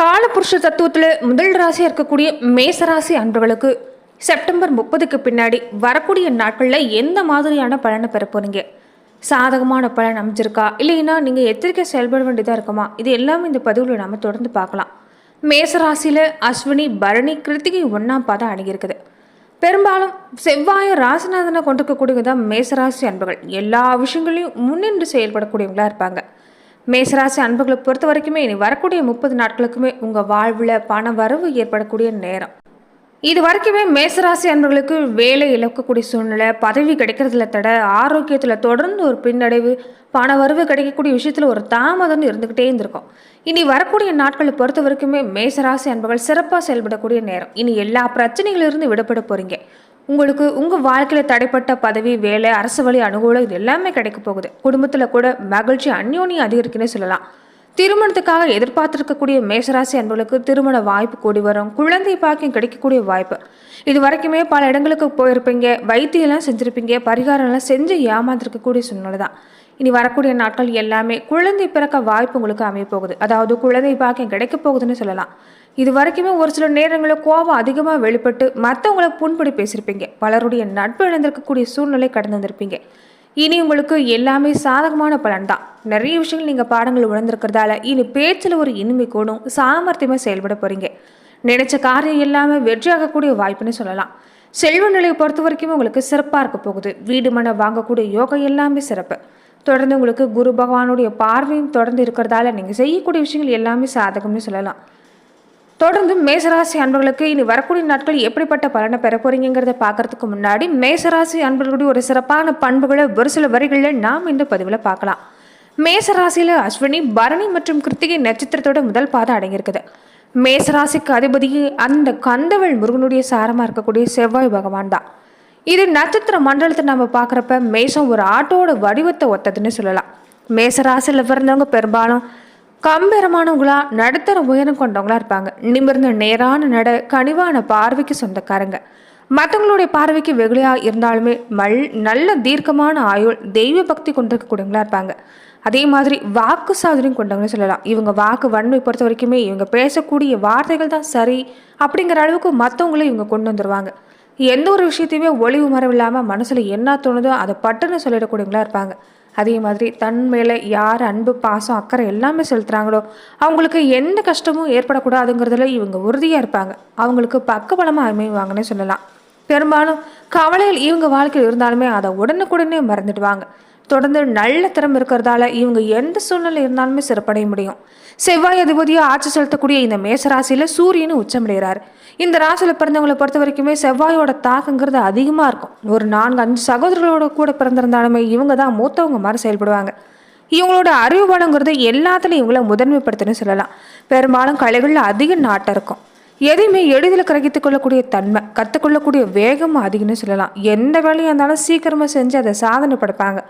காலபுருஷ தத்துவத்தில் முதல் ராசியாக இருக்கக்கூடிய மேசராசி அன்பர்களுக்கு செப்டம்பர் 30க்கு பின்னாடி வரக்கூடிய நாட்களில் எந்த மாதிரியான பலனை பெற போறீங்க? சாதகமான பலன் அமைஞ்சிருக்கா, இல்லைன்னா நீங்கள் எச்சரிக்கை செயல்பட வேண்டியதாக இருக்குமா? இது எல்லாமே இந்த பதிவில் நம்ம தொடர்ந்து பார்க்கலாம். மேசராசியில் அஸ்வினி, பரணி, கிருத்திகை 1ஆம் பாதம் அடங்கியிருக்குது. பெரும்பாலும் செவ்வாய் ராசிநாதனை கொண்டிருக்கக்கூடியதான் மேசராசி அன்பர்கள். எல்லா விஷயங்களையும் முன்னின்று செயல்படக்கூடியவங்களா இருப்பாங்க. மேசராசி அன்புகளை பொறுத்த வரைக்குமே இனி வரக்கூடிய 30 நாட்களுக்குமே உங்கள் வாழ்வில் பண வரவு ஏற்படக்கூடிய நேரம். இது வரைக்குமே மேசராசி அன்பர்களுக்கு வேலை இழக்கக்கூடிய சூழ்நிலை, பதவி கிடைக்கிறதுல தடை, ஆரோக்கியத்தில் தொடர்ந்து ஒரு பின்னடைவு, பண வரவு கிடைக்கக்கூடிய விஷயத்தில் ஒரு தாமதம் இருந்துக்கிட்டே இருந்திருக்கும். இனி வரக்கூடிய நாட்களை பொறுத்த வரைக்குமே மேசராசி அன்பர்கள் சிறப்பாக செயல்படக்கூடிய நேரம். இனி எல்லா பிரச்சனைகளிலிருந்து விடுபட போகிறீங்க. உங்களுக்கு உங்கள் வாழ்க்கையில் தடைப்பட்ட பதவி, வேலை, அரசு வழி அனுகூலம் இது எல்லாமே கிடைக்க போகுது. குடும்பத்தில் கூட மகிழ்ச்சி, அந்யோன்யம் அதிகரிக்குன்னு சொல்லலாம். திருமணத்துக்காக எதிர்பார்த்திருக்கக்கூடிய மேசராசி அன்பர்களுக்கு திருமண வாய்ப்பு கூடி வரும். குழந்தை பாக்கியம் கிடைக்கக்கூடிய வாய்ப்பு. இது வரைக்குமே பல இடங்களுக்கு போயிருப்பீங்க, வைத்தியெல்லாம் செஞ்சுருப்பீங்க, பரிகாரம்லாம் செஞ்சு ஏமாந்துருக்கக்கூடிய சூழ்நிலை தான். இனி வரக்கூடிய நாட்கள் எல்லாமே குழந்தை பிறக்க வாய்ப்பு உங்களுக்கு அமைய போகுது. அதாவது குழந்தை பாக்கியம் கிடைக்க போகுதுன்னு சொல்லலாம். இது வரைக்குமே ஒரு சில நேரங்களில் கோபம் அதிகமாக வெளிப்பட்டு மற்றவங்களை புண்படி பேசியிருப்பீங்க. பலருடைய நட்பு இழந்திருக்கக்கூடிய சூழ்நிலை கடந்து வந்திருப்பீங்க. இனி உங்களுக்கு எல்லாமே சாதகமான பலன் தான். நிறைய விஷயங்கள் நீங்கள் பாடங்கள் உணர்ந்திருக்கிறதால இனி பேச்சில் ஒரு இனிமை கூடும், சாமர்த்தியமாக செயல்பட போகிறீங்க. நினைச்ச காரியம் எல்லாமே வெற்றியாகக்கூடிய வாய்ப்புன்னு சொல்லலாம். செல்வ நிலையை பொறுத்த வரைக்கும் உங்களுக்கு சிறப்பாக இருக்க போகுது. வீடு மனை வாங்கக்கூடிய யோகம் எல்லாமே சிறப்பு. தொடர்ந்து உங்களுக்கு குரு பகவானுடைய பார்வையும் தொடர்ந்து இருக்கிறதால நீங்கள் செய்யக்கூடிய விஷயங்கள் எல்லாமே சாதகம்னு சொல்லலாம். தொடர்ந்து மேசராசி அன்பர்களுக்கு இனி வரக்கூடிய நாட்கள் எப்படிப்பட்ட பலனை பெற போறீங்கிறத பார்க்கறதுக்கு முன்னாடி மேசராசி அன்பர்களுடைய ஒரு சிறப்பான பண்புகளை ஒரு சில வரிகளில் நாம் இந்த பதிவில் பார்க்கலாம். மேசராசியில் அஸ்வினி, பரணி மற்றும் கிருத்திகை நட்சத்திரத்தோட முதல் பாதம் அடங்கியிருக்குது. மேசராசிக்கு அதிபதி அந்த கந்தவள் முருகனுடைய சாரமாக இருக்கக்கூடிய செவ்வாய் பகவான் தான். இது நட்சத்திர மண்டலத்தை நம்ம பார்க்குறப்ப மேசம் ஒரு ஆட்டோட வடிவத்தை ஒத்ததுன்னு சொல்லலாம். மேசராசியில் பிறந்தவங்க பெரும்பாலும் கம்பீரமானவங்களா, நடுத்தர உயரம் கொண்டவங்களா இருப்பாங்க. நிமிர்ந்த நேரான நட, கனிவான பார்வைக்கு சொந்தக்காரங்க. மற்றவங்களுடைய பார்வைக்கு வெகுளியா இருந்தாலுமே நல்ல தீர்க்கமான ஆயுள், தெய்வ பக்தி கொண்டிருக்கக்கூடியவங்களா இருப்பாங்க. அதே மாதிரி வாக்கு சாதுரியம் கொண்டவங்கன்னு சொல்லலாம். இவங்க வாக்கு வன்மை பொறுத்த வரைக்குமே இவங்க பேசக்கூடிய வார்த்தைகள் தான் சரி அப்படிங்கிற அளவுக்கு மற்றவங்களும் இவங்க கொண்டு வந்துடுவாங்க. எந்த ஒரு விஷயத்தையுமே ஒளிவு மறைவு இல்லாமல் மனசில் என்ன தோணுதோ அதை பட்டுன்னு சொல்லிடக்கூடியவங்களா இருப்பாங்க. அதே மாதிரி தன் மேலே யார் அன்பு, பாசம், அக்கறை எல்லாமே செலுத்துகிறாங்களோ அவங்களுக்கு எந்த கஷ்டமும் ஏற்படக்கூடாதுங்கிறதுல இவங்க உறுதியாக இருப்பாங்க. அவங்களுக்கு பக்கபலமாக அமைவாங்கன்னு சொல்லலாம். பெரும்பாலும் கவலையில் இவங்க வாழ்க்கையில் இருந்தாலுமே அதை உடனுக்குடனே மறந்துடுவாங்க. தொடர்ந்து நல்ல திறம் இருக்கிறதால இவங்க எந்த சூழ்நிலை இருந்தாலுமே சிறப்படைய முடியும். செவ்வாய் அதிபதியாக ஆட்சி செலுத்தக்கூடிய இந்த மேசராசியில் சூரியனும் உச்சமடைகிறார். இந்த ராசியில் பிறந்தவங்களை பொறுத்த வரைக்குமே செவ்வாயோட தாக்கங்கிறது அதிகமாக இருக்கும். ஒரு 4-5 சகோதரர்களோட கூட பிறந்திருந்தாலுமே இவங்க தான் மூத்தவங்க மாதிரி செயல்படுவாங்க. இவங்களோட அறிவு பலங்கிறது எல்லாத்துலையும் இவங்கள முதன்மைப்படுத்துன்னு சொல்லலாம். பெரும்பாலும் கலைகளில் அதிக நாட்டம் இருக்கும். எதையுமே எளிதில் கிரகித்து கொள்ளக்கூடிய தன்மை, கற்றுக்கொள்ளக்கூடிய வேகமும் அதிகம்னு சொல்லலாம். எந்த வேலையாக இருந்தாலும் சீக்கிரமாக செஞ்சு அதை சாதனை படைப்பாங்க.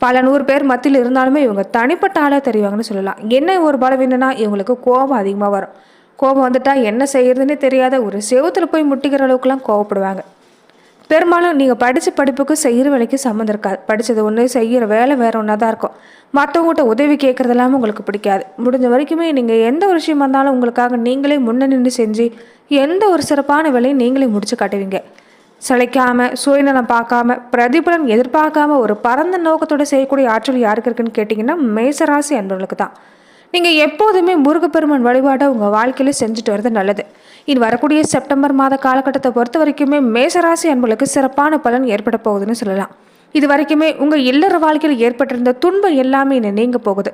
பல 100 பேர் மத்தியில் இருந்தாலுமே இவங்க தனிப்பட்ட ஆளாக தெரிவாங்கன்னு சொல்லலாம். என்ன ஒரு பலவீனன்னா இவங்களுக்கு கோபம் அதிகமாக வரும். கோபம் வந்துட்டா என்ன செய்யறதுன்னே தெரியாத ஒரு செவத்தில் போய் முட்டிக்கிற அளவுக்குலாம் கோவப்படுவாங்க. பெரும்பாலும் நீங்கள் படித்த படிப்புக்கு செய்கிற வேலைக்கு சம்மந்தம் இருக்காது. படித்தது ஒன்று, செய்கிற வேலை வேறு ஒன்றா தான் இருக்கும். மற்றவங்கள்ட்ட உதவி கேட்குறது எல்லாமே உங்களுக்கு பிடிக்காது. முடிஞ்ச வரைக்குமே நீங்கள் எந்த ஒரு விஷயம் வந்தாலும் உங்களுக்காக நீங்களே முன்ன நின்று செஞ்சு எந்த ஒரு சிறப்பான வேலையும் நீங்களே முடிச்சு காட்டுவீங்க. சளைக்காமல், சுயநலம் பார்க்காம, பிரதிபலன் எதிர்பார்க்காம ஒரு பரந்த நோக்கத்தோடு செய்யக்கூடிய ஆற்றல் யாருக்கு இருக்குன்னு கேட்டிங்கன்னா மேசராசி அன்பர்களுக்கு தான். நீங்கள் எப்போதுமே முருகப்பெருமான் வழிபாட்டை உங்கள் வாழ்க்கையில் செஞ்சுட்டு வரது நல்லது. இனி வரக்கூடிய செப்டம்பர் மாத காலகட்டத்தை பொறுத்த வரைக்குமே மேசராசி அன்பர்களுக்கு சிறப்பான பலன் ஏற்பட போகுதுன்னு சொல்லலாம். இது வரைக்குமே உங்கள் இல்லற வாழ்க்கையில் ஏற்பட்டிருந்த துன்பம் எல்லாமே இனி நீங்க போகுது.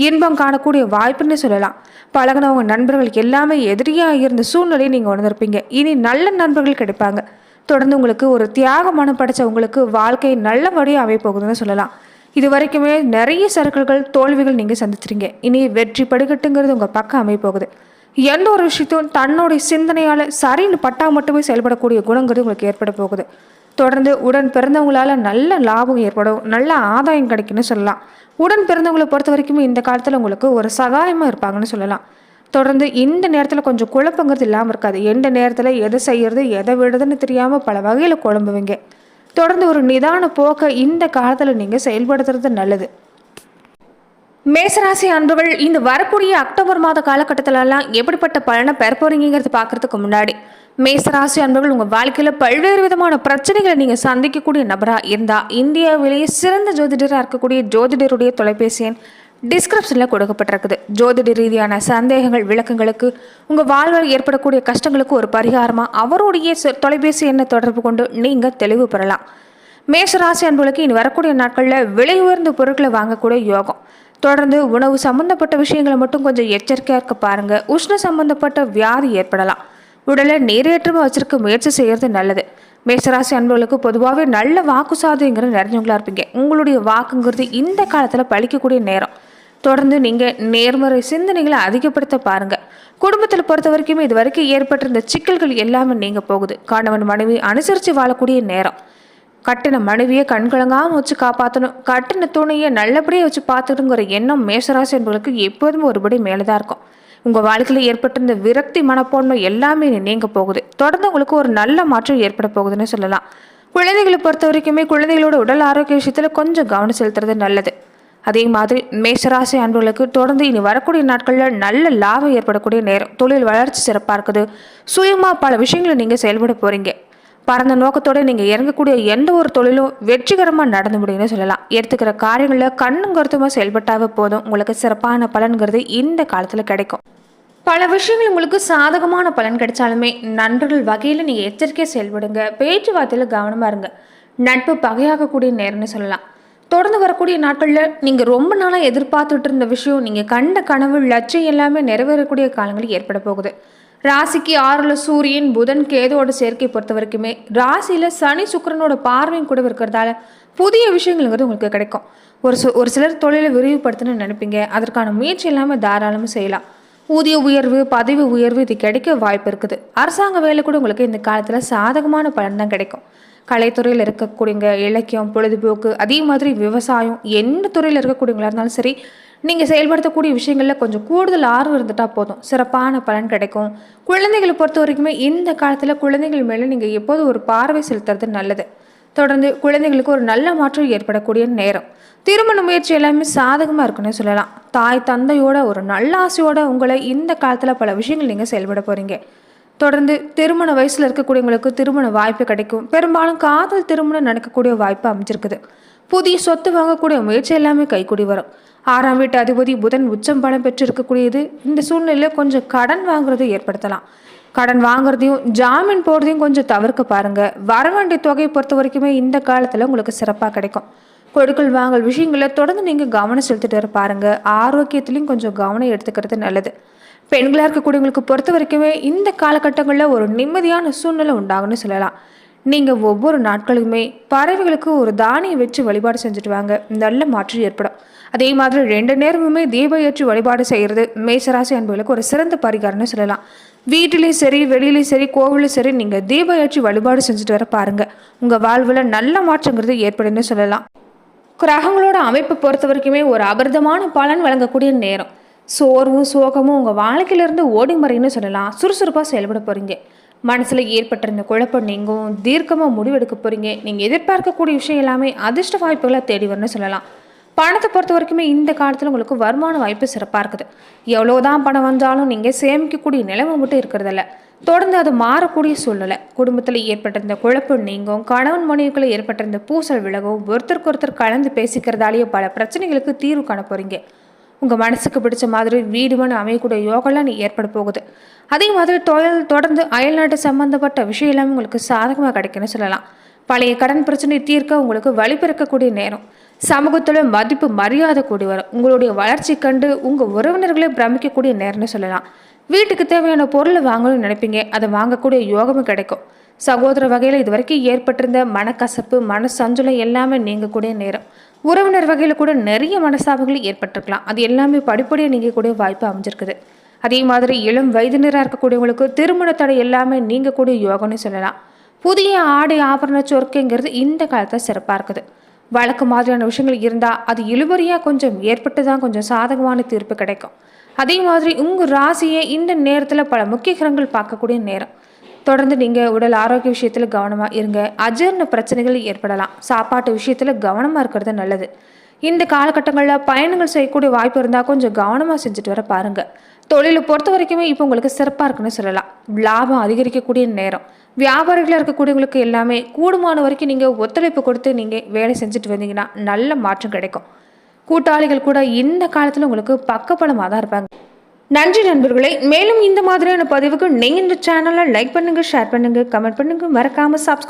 இன்பம் காணக்கூடிய வாய்ப்புன்னு சொல்லலாம். பழகினவங்க நண்பர்கள் எல்லாமே எதிரியாக இருந்த சூழ்நிலையை நீங்கள் உணர்ந்திருப்பீங்க. இனி நல்ல நண்பர்கள் கிடைப்பாங்க. தொடர்ந்து உங்களுக்கு ஒரு தியாக மனம் படைச்ச உங்களுக்கு வாழ்க்கை நல்லபடியாக அமைய போகுதுன்னு சொல்லலாம். இது வரைக்குமே நிறைய சறுக்கல்கள், தோல்விகள் நீங்கள் சந்திச்சிருங்க. இனி வெற்றி படிக்கட்டுங்கிறது உங்கள் பக்கம் அமைய போகுது. எந்த ஒரு விஷயத்தையும் தன்னுடைய சிந்தனையால் சரின்னு பட்டா மட்டுமே செயல்படக்கூடிய குணங்கிறது உங்களுக்கு ஏற்பட போகுது. தொடர்ந்து உடன் பிறந்தவங்களால நல்ல லாபம் ஏற்படும், நல்ல ஆதாயம் கிடைக்குன்னு சொல்லலாம். உடன் பிறந்தவங்களை பொறுத்த வரைக்குமே இந்த காலத்தில் உங்களுக்கு ஒரு சகாயமாக இருப்பாங்கன்னு சொல்லலாம். தொடர்ந்து இந்த நேரத்தில் கொஞ்சம் குழப்பங்கிறது இல்லாமல் இருக்காது. எந்த நேரத்தில் எதை செய்யறது, எதை விடுறதுன்னு தெரியாமல் பல வகையில் குழம்புவீங்க. தொடர்ந்து ஒரு நிதான போக்கை இந்த காலத்தில் நீங்கள் செயல்படுத்துறது நல்லது. மேசராசி அன்புகள் இந்த வரக்கூடிய அக்டோபர் மாத காலகட்டத்திலலாம் எப்படிப்பட்ட பலனை பெற போறீங்கிறது பார்க்கறதுக்கு முன்னாடி, மேசராசி அன்புகள் உங்கள் வாழ்க்கையில் பல்வேறு விதமான பிரச்சனைகளை நீங்கள் சந்திக்கக்கூடிய நபராக இருந்தால், இந்தியாவிலேயே சிறந்த ஜோதிடராக இருக்கக்கூடிய ஜோதிடருடைய தொலைபேசி எண் டிஸ்கிரிப்ஷனில் கொடுக்கப்பட்டிருக்குது. ஜோதிட ரீதியான சந்தேகங்கள் விளக்கங்களுக்கு, உங்கள் வாழ்வில் ஏற்படக்கூடிய கஷ்டங்களுக்கு ஒரு பரிகாரமாக அவருடைய தொலைபேசி எண்ணை தொடர்பு கொண்டு நீங்கள் தெளிவு பெறலாம். மேசராசி அன்புகளுக்கு இனி வரக்கூடிய நாட்களில் விலை உயர்ந்த பொருட்களை வாங்கக்கூடிய யோகம். தொடர்ந்து உணவு சம்பந்தப்பட்ட விஷயங்களை மட்டும் கொஞ்சம் எச்சரிக்கையாக இருக்க பாருங்க. உஷ்ண சம்பந்தப்பட்ட வியாதி ஏற்படலாம். உடலை நீரேற்றமாக வச்சிருக்க முயற்சி செய்யறது நல்லது. மேசராசி அன்புகளுக்கு பொதுவாகவே நல்ல வாக்கு சாதுங்கிறது நிறைஞ்சவங்களா இருப்பீங்க. உங்களுடைய வாக்குங்கிறது இந்த காலத்தில் பழிக்கக்கூடிய நேரம். தொடர்ந்து நீங்கள் நேர்மறை சிந்தனைகளை அதிகப்படுத்த பாருங்க. குடும்பத்தில் பொறுத்த வரைக்குமே இது வரைக்கும் ஏற்பட்டிருந்த சிக்கல்கள் எல்லாமே நீங்க போகுது. கணவன் மனைவி அனுசரித்து வாழக்கூடிய நேரம். கட்டின மனைவியை கண்கலங்காமல் வச்சு காப்பாற்றணும், கட்டின துணையை நல்லபடியாக வச்சு பார்த்துக்கணுங்கிற எண்ணம் மேசராசி என்பவர்களுக்கு எப்போதுமே ஒருபடி மேலே தான் இருக்கும். உங்கள் வாழ்க்கையில் ஏற்பட்டிருந்த விரக்தி மனப்பான்மை எல்லாமே நீங்க போகுது. தொடர்ந்து உங்களுக்கு ஒரு நல்ல மாற்றம் ஏற்பட போகுதுன்னு சொல்லலாம். குழந்தைகளை பொறுத்த வரைக்குமே குழந்தைகளோட உடல் ஆரோக்கிய விஷயத்தில் கொஞ்சம் கவனம் செலுத்துறது நல்லது. அதே மாதிரி மேசராசி அன்புகளுக்கு தொடர்ந்து இனி வரக்கூடிய நாட்களில் நல்ல லாபம் ஏற்படக்கூடிய நேரம். தொழில் வளர்ச்சி சிறப்பாக இருக்குது. சுயமாக பல விஷயங்களை நீங்கள் செயல்பட போகிறீங்க. பரந்த நோக்கத்தோடு நீங்கள் இறங்கக்கூடிய எந்த ஒரு தொழிலும் வெற்றிகரமாக நடந்து முடியும்னு சொல்லலாம். எடுத்துக்கிற காரியங்களில் கண்ணும் கருத்துமாக செயல்பட்டாவே போதும், உங்களுக்கு சிறப்பான பலன்கிறது இந்த காலத்தில் கிடைக்கும். பல விஷயங்கள் உங்களுக்கு சாதகமான பலன் கிடைச்சாலுமே நண்பர்கள் வகையில் நீங்கள் எச்சரிக்கையாக செயல்படுங்க. பேச்சுவார்த்தையில் கவனமாக இருங்க. நட்பு பகையாகக்கூடிய நேரம்னு சொல்லலாம். தொடர்ந்து வரக்கூடிய நாட்களில் நீங்கள் ரொம்ப நாளாக எதிர்பார்த்துட்டு இருந்த விஷயம், நீங்கள் கண்ட கனவு லட்சியம் எல்லாமே நிறைவேறக்கூடிய காலங்கள் ஏற்பட போகுது. ராசிக்கு 6ல் சூரியன் புதன் கேதுவோட சேர்க்கை பொறுத்த வரைக்குமே ராசியில் சனி சுக்கிரனோட பார்வையும் கூட இருக்கிறதால புதிய விஷயங்கள்ங்கிறது உங்களுக்கு கிடைக்கும். ஒரு சிலர் தொழிலை விரிவுபடுத்தணும்னு நினைப்பீங்க. அதற்கான முயற்சி இல்லாமல் தாராளமாக செய்யலாம். ஊதிய உயர்வு, பதவி உயர்வு இது கிடைக்க வாய்ப்பு இருக்குது. அரசாங்க வேலை கூட உங்களுக்கு இந்த காலத்தில் சாதகமான பலன் தான் கிடைக்கும். கலைத்துறையில் இருக்கக்கூடியங்க, இலக்கியம், பொழுதுபோக்கு, அதே மாதிரி விவசாயம், எந்த துறையில் இருக்கக்கூடியவங்களா இருந்தாலும் சரி, நீங்கள் செயல்படுத்தக்கூடிய விஷயங்களில் கொஞ்சம் கூடுதல் ஆர்வம் இருந்துட்டால் போதும், சிறப்பான பலன் கிடைக்கும். குழந்தைகளை பொறுத்த வரைக்குமே இந்த காலத்தில் குழந்தைகள் மேலே நீங்கள் எப்போதும் ஒரு பார்வை செலுத்துறது நல்லது. தொடர்ந்து குழந்தைகளுக்கு ஒரு நல்ல மாற்றம் ஏற்படக்கூடிய நேரம். திருமண முயற்சி எல்லாமே சாதகமாக இருக்குன்னு சொல்லலாம். தாய் தந்தையோட ஒரு நல்ல ஆசையோட உங்களை இந்த காலத்தில் பல விஷயங்கள் நீங்கள் செயல்பட போகிறீங்க. தொடர்ந்து திருமண வயசில் இருக்கக்கூடியவங்களுக்கு திருமண வாய்ப்பு கிடைக்கும். பெரும்பாலும் காதல் திருமணம் நடக்கக்கூடிய வாய்ப்பு அமைஞ்சிருக்குது. புதிய சொத்து வாங்கக்கூடிய முயற்சி எல்லாமே கைக்கூடி வரும். 6ஆம் வீட்டு அதிபதி புதன் உச்சம் பலம் பெற்று இருக்கக்கூடியது. இந்த சூழ்நிலையில் கொஞ்சம் கடன் வாங்குறது ஏற்படுத்தலாம். கடன் வாங்குறதையும் ஜாமீன் போடுறதையும் கொஞ்சம் தவிர்க்க பாருங்க. வரவேண்டிய தொகையை பொறுத்த வரைக்குமே இந்த காலத்தில் உங்களுக்கு சிறப்பாக கிடைக்கும். கொடுக்கல் வாங்கல் விஷயங்களில் தொடர்ந்து நீங்கள் கவனம் செலுத்திட்டு வர பாருங்க. ஆரோக்கியத்திலையும் கொஞ்சம் கவனம் எடுத்துக்கிறது நல்லது. பெண்களாக இருக்கக்கூடியவங்களுக்கு பொறுத்த வரைக்குமே இந்த காலகட்டங்களில் ஒரு நிம்மதியான சூழ்நிலை உண்டாகுன்னு சொல்லலாம். நீங்கள் ஒவ்வொரு நாட்களுமே பறவைகளுக்கு ஒரு தானியம் வச்சு வழிபாடு செஞ்சுட்டு வாங்க, நல்ல மாற்றம் ஏற்படும். அதே மாதிரி 2 நேரமுமே தீபம் ஏற்றி வழிபாடு செய்கிறது மேசராசி அன்புகளுக்கு ஒரு சிறந்த பரிகாரம்னு சொல்லலாம். வீட்டிலையும் சரி, வெளியிலையும் சரி, கோவிலும் சரி, நீங்கள் தீபம் ஏற்றி வழிபாடு செஞ்சுட்டு வர பாருங்க. உங்கள் வாழ்வில் நல்ல மாற்றங்கிறது ஏற்படும்னு சொல்லலாம். கிரகங்களோட அமைப்பை பொறுத்த வரைக்குமே ஒரு அபரிதமான பலன் வழங்கக்கூடிய நேரம். சோர்வும் சோகமும் உங்கள் வாழ்க்கையிலேருந்து ஓடி மறைன்னு சொல்லலாம். சுறுசுறுப்பாக செயல்பட போகிறீங்க. மனசில் ஏற்பட்டிருந்த குழப்பம் நீங்கும். தீர்க்கமாக முடிவெடுக்க போகிறீங்க. நீங்கள் எதிர்பார்க்கக்கூடிய விஷயம் எல்லாமே அதிர்ஷ்ட வாய்ப்புகளை தேடி வரணும்னு சொல்லலாம். பணத்தை பொறுத்த வரைக்குமே இந்த காலத்தில் உங்களுக்கு வருமான வாய்ப்பு சிறப்பாக இருக்குது. எவ்வளோதான் பணம் வந்தாலும் நீங்கள் சேமிக்கக்கூடிய நிலைமை மட்டும் இருக்கிறதில்ல. தொடர்ந்து அது மாறக்கூடிய சூழ்நிலை. குடும்பத்தில் ஏற்பட்டிருந்த குழப்பம் நீங்கும். கணவன் மனைவிக்குள்ள ஏற்பட்டிருந்த பூசல் விலகும். ஒருத்தருக்கு ஒருத்தர் கலந்து பேசிக்கிறதாலேயே பல பிரச்சனைகளுக்கு தீர்வு காண போகிறீங்க. உங்கள் மனசுக்கு பிடிச்ச மாதிரி வீடு மனை அமையக்கூடிய யோகெல்லாம் நீ ஏற்பட போகுது. அதே மாதிரி தொடர்ந்து அயல்நாட்டு சம்பந்தப்பட்ட விஷயம் எல்லாமே உங்களுக்கு சாதகமாக கிடைக்குன்னு சொல்லலாம். பழைய கடன் பிரச்சனை தீர்க்க உங்களுக்கு வழிபிறக்கக்கூடிய நேரம். சமூகத்தில் மதிப்பு மரியாதை கூடி வரும். உங்களுடைய வளர்ச்சி கண்டு உங்கள் உறவினர்களே பிரமிக்கக்கூடிய நேரம்னு சொல்லலாம். வீட்டுக்கு தேவையான பொருளை வாங்கணும்னு நினைப்பீங்க. அதை வாங்கக்கூடிய யோகமும் கிடைக்கும். சகோதர வகையில் இது வரைக்கும் ஏற்பட்டிருந்த மனக்கசப்பு, மனசஞ்சலம் எல்லாமே நீங்கக்கூடிய நேரம். உறவினர் வகையில் கூட நிறைய மனசாபங்கள் ஏற்பட்டிருக்கலாம். அது எல்லாமே படிப்படியாக நீங்கக்கூடிய வாய்ப்பு அமைஞ்சிருக்குது. அதே மாதிரி இளம் வயதினராக இருக்கக்கூடியவங்களுக்கு திருமண தடை எல்லாமே நீங்கக்கூடிய யோகம்னு சொல்லலாம். புதிய ஆடை ஆபரண சொர்க்கைங்கிறது இந்த காலத்தில் சிறப்பாக இருக்குது. வழக்கு மாதிரியான விஷயங்கள் இருந்தால் அது இழுபறியாக கொஞ்சம் ஏற்பட்டு தான் கொஞ்சம் சாதகமான தீர்ப்பு கிடைக்கும். அதே மாதிரி உங்கள் ராசியை இந்த நேரத்தில் பல முக்கிய கிரகங்கள் பார்க்கக்கூடிய நேரம். தொடர்ந்து நீங்கள் உடல் ஆரோக்கிய விஷயத்தில் கவனமாக இருங்க. அஜீரண பிரச்சனைகள் ஏற்படலாம். சாப்பாட்டு விஷயத்தில் கவனமாக இருக்கிறது நல்லது. இந்த காலகட்டங்களில் பயணங்கள் செய்யக்கூடிய வாய்ப்பு இருந்தால் கொஞ்சம் கவனமாக செஞ்சுட்டு வர பாருங்க. தொழிலை பொறுத்த வரைக்குமே இப்போ உங்களுக்கு சிறப்பாக இருக்குன்னு சொல்லலாம். லாபம் அதிகரிக்கக்கூடிய நேரம். வியாபாரிகளாக இருக்கக்கூடியவங்களுக்கு எல்லாமே கூடுமான வரைக்கும் நீங்கள் ஒத்துழைப்பு கொடுத்து நீங்கள் வேலை செஞ்சுட்டு வந்தீங்கன்னா நல்ல மாற்றம் கிடைக்கும். கூட்டாளிகள் கூட இந்த காலத்தில் உங்களுக்கு பக்கபலமாக தான் இருப்பாங்க. நன்றி நண்பர்களே. மேலும் இந்த மாதிரியான பதிவுக்கு நீங்கள் இந்த சேனலை லைக் பண்ணுங்கள், ஷேர் பண்ணுங்கள், கமெண்ட் பண்ணுங்கள், மறக்காமல் சப்ஸ்கிரைப்